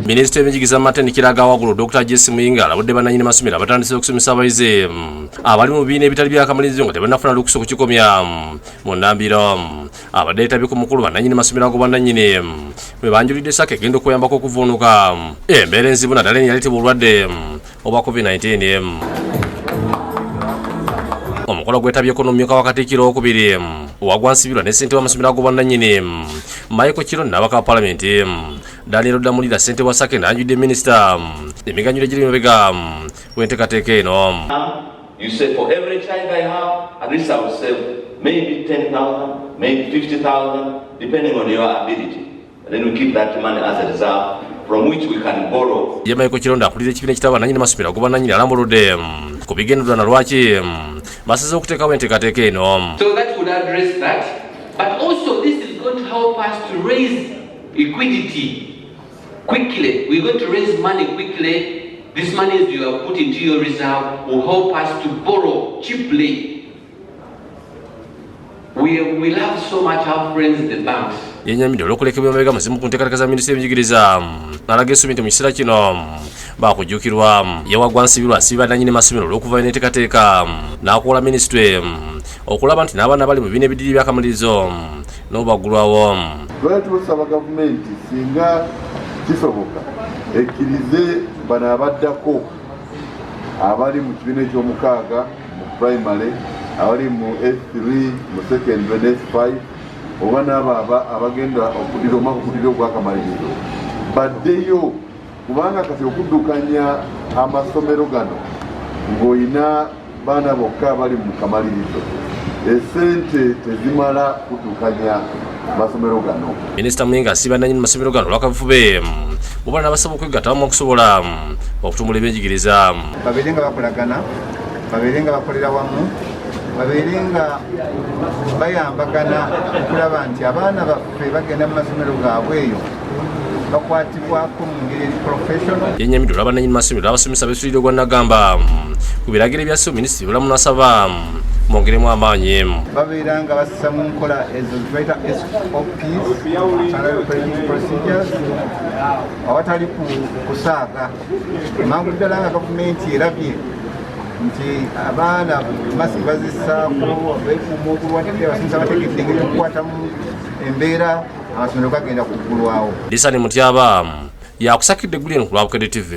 Minisita w'ebyenjigiriza mu matendekero aga waggulu Dr. Jesse Muyinga alabudde bannannyini masomero abatandise okusomesa abayizi abali mu bibiina ebitali by'akamalirizo nga tebannafuna lukusa okukikomya mu Nnambiro. Abadde yeetabye ku mukulu bannannyini masomero ago bannannyini bwe banjulidde SACA egenda okuyambako okuvuunuka embeera enzibu naddala eyaleetebwa obulwadde obwa COVID-19. Omukolo gwetabyeko n'omumyuka wa Katikkiro owookubiri owagwansibirwa ne ssente w'amasomero ago bannannyini Michael Kiron n'abaka ba Paalamenti. Daniel Damulira ssente wa SACA n'anjudde minisita emiganyulo egiri emabega w'enteekateeka eno. You say for every child I have, at least I will save maybe 10,000, maybe 50,000, depending on your ability. And then we keep that money as a reserve from which we can borrow. Ye Michael Kiron akulira ekibiina ekitaba bannannyini masomero ago bannannyini alambuludde ku bigendererwa na lwaki basazeewo okuteekawo enteekateeka eno. So that would address that, but also this is going to help us to raise liquidity quickly. We're going to raise money quickly. This money you have put into your reserve will help us to borrow cheaply. We love so much our friends the banks. Yenyamidde olw'okulekebwa emabega muzimu ku nteekateeka za minisita y'ebyenjigiriza n'alaga essuubi nti mu kiseera kino baakujjuukirwa yewaggwansibirwa asiba bannannyini masomero olw'okuva n'enteekateeka n'akola minisitule okulaba nti n'abaana bali mu bibiina ebidiri by'akamalirizo nabo baggulwawo. Lwaki tusaba gavumenti singa kisoboka ekkirize bano abaddako abali mu kibiina eky'omukaaga mu primary, abali mu S3 mu secondary ne S5 oba n'abo abagenda okuddira omwaka okuddira ogw'akamalirizo baddeyo, kubanga kati okuddukanya amasomero gano ng'olina baana bokka abali mu kamalirizo esente tezimala kuddukanya masomero gano. Minisita Muyinga asiba bannannyini masomero gano olw'akafube mu baana basaba okwegatta wamu okusobola okutumbula ebyenjigiriza. Babeere nga bakolagana, babeere nga bakolera wamu, babeere nga bayambagana okulaba nti abaana baffe bagenda mu masomero gaabwe eyo bakwatibwako mu ngeri eri professional. Yenyamidde olw'abannannyini masomero abasomesa beesulidde ogwa Nagamba ku biragiro ebyasso minisitiri bulamu nasaba mwongeremu amaanyi. Babeera nga bassa mu nkola ezo bayita SOPs, Standard Operating Procedures, awatali kusaaga. Mangu ddala nga gavumenti erabye nti abaana masiki bazissaako beekuuma obulwadde abasomesa bategedde engeri okukwatamu embeera amasomero gagenda kuggulwawo. Lisani Mutyaba yakusakidde eggulu eno ku lwa Bukedde TV.